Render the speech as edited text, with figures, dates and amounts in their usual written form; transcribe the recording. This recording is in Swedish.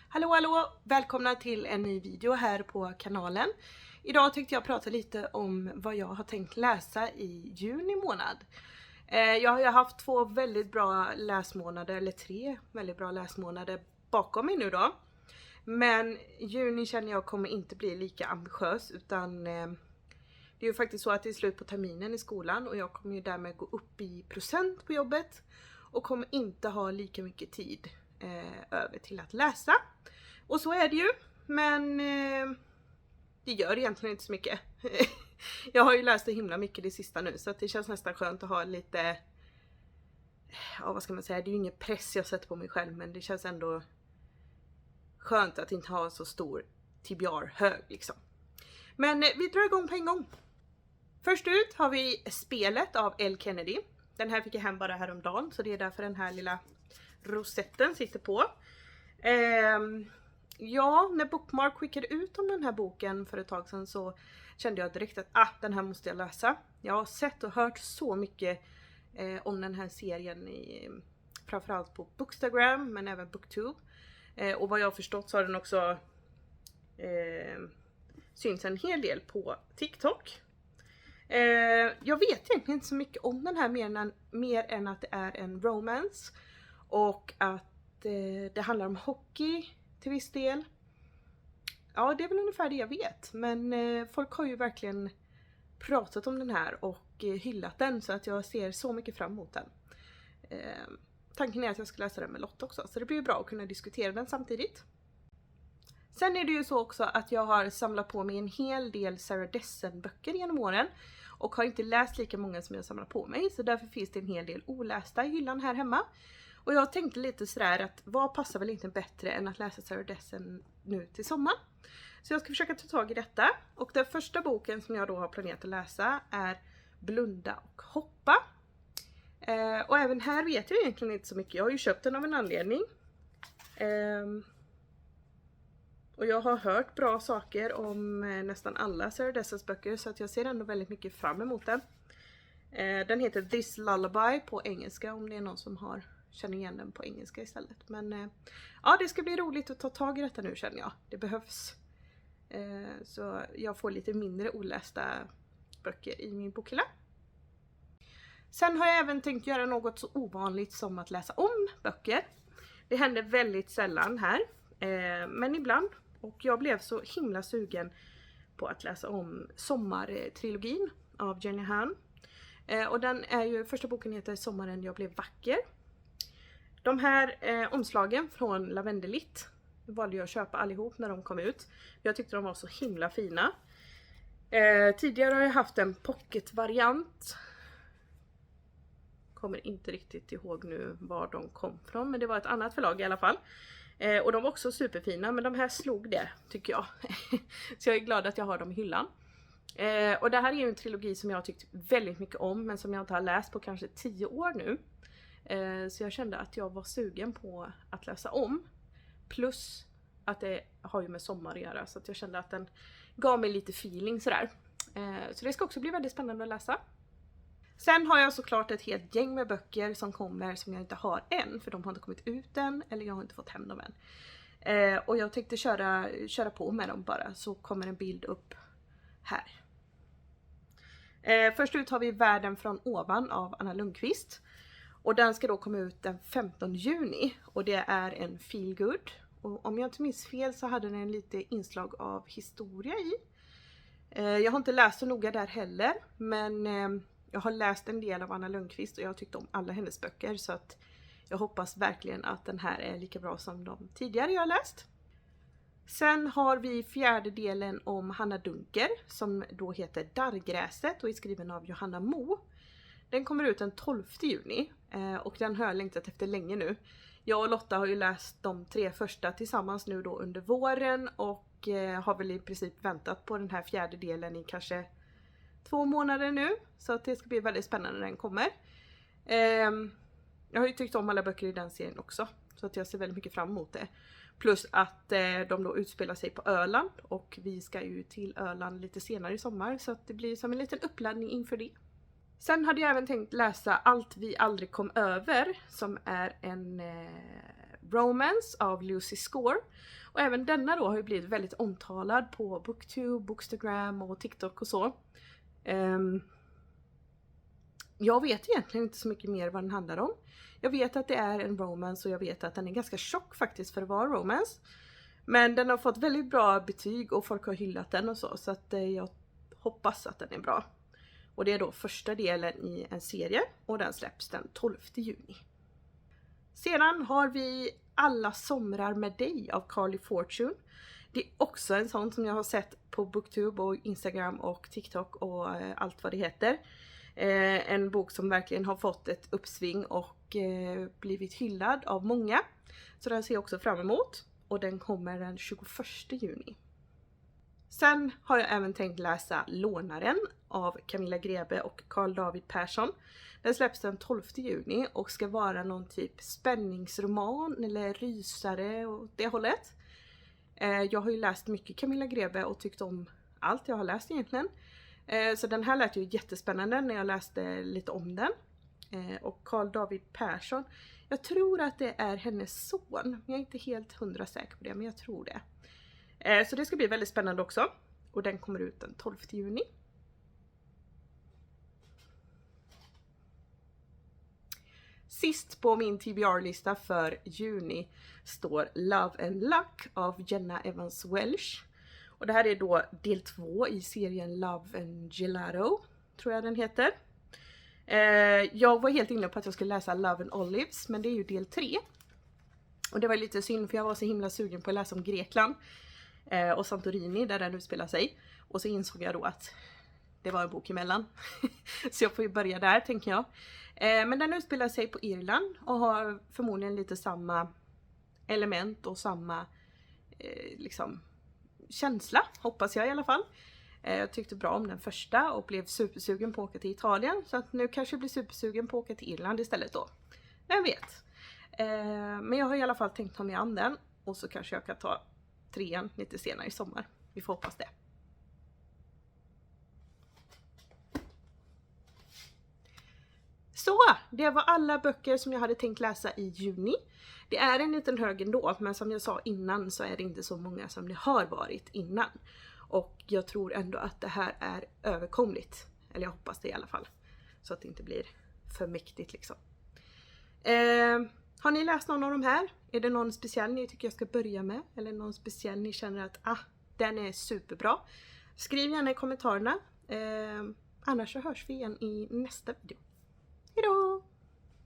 Hallå hallå! Välkomna till en ny video här på kanalen. Idag tänkte jag prata lite om vad jag har tänkt läsa i juni månad. Jag har ju haft två väldigt bra läsmånader, eller tre väldigt bra läsmånader bakom mig nu då. Men juni känner jag kommer inte bli lika ambitiös, utan det är ju faktiskt så att det är slut på terminen i skolan och jag kommer ju därmed gå upp i procent på jobbet och kommer inte ha lika mycket tid över till att läsa. Och så är det ju, men det gör egentligen inte så mycket. Jag har ju läst det himla mycket det sista nu, så att det känns nästan skönt att ha lite, ja vad ska man säga, det är ju ingen press jag sätter på mig själv, men det känns ändå skönt att inte ha så stor TBR hög liksom. Men vi drar igång på en gång. Först ut har vi Spelet av L. Kennedy. Den här fick jag hem bara häromdagen, så det är därför den här lilla rosetten sitter på. Ja, när Bookmark skickade ut om den här boken för ett tag sedan så kände jag direkt att den här måste jag läsa. Jag har sett och hört så mycket om den här serien framförallt på Bookstagram, men även Booktube. Och vad jag har förstått så har den också syns en hel del på TikTok. Jag vet egentligen inte så mycket om den här mer än att det är en romance och att det handlar om hockey till viss del. Ja, det är väl ungefär det jag vet, men folk har ju verkligen pratat om den här och hyllat den, så att jag ser så mycket fram emot den. Tanken är att jag ska läsa den med Lotta också, så det blir bra att kunna diskutera den samtidigt. Sen är det ju så också att jag har samlat på mig en hel del Sarah Dessen-böcker genom åren och har inte läst lika många som jag samlar på mig, så därför finns det en hel del olästa i hyllan här hemma. Och jag tänkte lite sådär att vad passar väl inte bättre än att läsa Sarah Dessen nu till sommaren. Så jag ska försöka ta tag i detta. Och den första boken som jag då har planerat att läsa är Blunda och hoppa. Och även här vet jag egentligen inte så mycket. Jag har ju köpt den av en anledning. Och jag har hört bra saker om nästan alla Sarah Dessens böcker, så att jag ser ändå väldigt mycket fram emot den. Den heter This Lullaby på engelska, om det är någon som känner igen den på engelska istället. Men ja, det ska bli roligt att ta tag i detta nu, känner jag. Det behövs. Så jag får lite mindre olästa böcker i min bokhylla. Sen har jag även tänkt göra något så ovanligt som att läsa om böcker. Det händer väldigt sällan här, men ibland. Och jag blev så himla sugen på att läsa om Sommartrilogin av Jenny Han. Och den är ju, första boken heter Sommaren jag blev vacker. De här omslagen från Lavendelit valde jag att köpa allihop när de kom ut. Jag tyckte de var så himla fina. Tidigare har jag haft en pocket-variant. Kommer inte riktigt ihåg nu var de kom från, men det var ett annat förlag i alla fall. Och de var också superfina, men de här slog det, tycker jag. Så jag är glad att jag har dem i hyllan. Och det här är ju en trilogi som jag har tyckt väldigt mycket om, men som jag inte har läst på kanske 10 år nu. Så jag kände att jag var sugen på att läsa om. Plus att det har ju med sommar att göra, så att jag kände att den gav mig lite feeling sådär. Så det ska också bli väldigt spännande att läsa. Sen har jag såklart ett helt gäng med böcker som kommer som jag inte har än, för de har inte kommit ut än, eller jag har inte fått hem dem än. Och jag tänkte köra på med dem bara, så kommer en bild upp här. Först ut har vi Världen från ovan av Anna Lundqvist. Och den ska då komma ut den 15 juni. Och det är en feel good. Och om jag inte minns fel så hade den lite inslag av historia i. Jag har inte läst så noga där heller. Men jag har läst en del av Anna Lundqvist och jag har tyckt om alla hennes böcker. Så att jag hoppas verkligen att den här är lika bra som de tidigare jag har läst. Sen har vi fjärde delen om Hanna Dunker som då heter Darrgräset och är skriven av Johanna Mo. Den kommer ut den 12 juni och den har jag längtat efter länge nu. Jag och Lotta har ju läst de 3 första tillsammans nu då under våren och har väl i princip väntat på den här fjärde delen i kanske 2 månader nu. Så att det ska bli väldigt spännande när den kommer. Jag har ju tyckt om alla böcker i den serien också, så att jag ser väldigt mycket fram emot det. Plus att de då utspelar sig på Öland och vi ska ju till Öland lite senare i sommar, så att det blir som en liten uppladdning inför det. Sen hade jag även tänkt läsa Allt vi aldrig kom över, som är en Romance av Lucy Score. Och även denna då har ju blivit väldigt omtalad på Booktube, Bookstagram och TikTok och så. Jag vet egentligen inte så mycket mer vad den handlar om. Jag vet att det är en romance och jag vet att den är ganska tjock faktiskt för att vara romance. Men den har fått väldigt bra betyg och folk har hyllat den och så att jag hoppas att den är bra. Och det är då första delen i en serie och den släpps den 12 juni. Sedan har vi Alla somrar med dig av Carly Fortune. Det är också en sån som jag har sett på Booktube och Instagram och TikTok och allt vad det heter. En bok som verkligen har fått ett uppsving och blivit hyllad av många. Så den ser jag också fram emot. Och den kommer den 21 juni. Sen har jag även tänkt läsa Lånaren av Camilla Grebe och Carl David Persson. Den släpps den 12 juni och ska vara någon typ spänningsroman eller rysare och det hållet. Jag har ju läst mycket Camilla Grebe och tyckt om allt jag har läst egentligen. Så den här lät ju jättespännande när jag läste lite om den. Och Carl David Persson, jag tror att det är hennes son. Jag är inte helt 100 säker på det, men jag tror det. Så det ska bli väldigt spännande också. Och den kommer ut den 12 juni. Sist på min TBR-lista för juni står Love and Luck av Jenna Evans Welsh. Och det här är då del 2 i serien Love and Gelato, tror jag den heter. Jag var helt inne på att jag skulle läsa Love and Olives, men det är ju del 3. Och det var lite synd för jag var så himla sugen på att läsa om Grekland och Santorini där den utspelar sig. Och så insåg jag då att det var en bok emellan. Så jag får ju börja där, tänker jag. Men den utspelar sig på Irland och har förmodligen lite samma element och samma liksom känsla, hoppas jag i alla fall. Jag tyckte bra om den första och blev supersugen på att åka till Italien. Så att nu kanske jag blir supersugen på att åka till Irland istället då. Vem vet. Men jag har i alla fall tänkt ta mig an den. Och så kanske jag kan ta 3:an lite senare i sommar. Vi får hoppas det. Så, det var alla böcker som jag hade tänkt läsa i juni. Det är en liten hög ändå, men som jag sa innan så är det inte så många som det har varit innan. Och jag tror ändå att det här är överkomligt. Eller jag hoppas det i alla fall. Så att det inte blir för mäktigt liksom. Har ni läst någon av de här? Är det någon speciell ni tycker jag ska börja med? Eller någon speciell ni känner att den är superbra? Skriv gärna i kommentarerna. Annars så hörs vi igen i nästa video. Hejdå!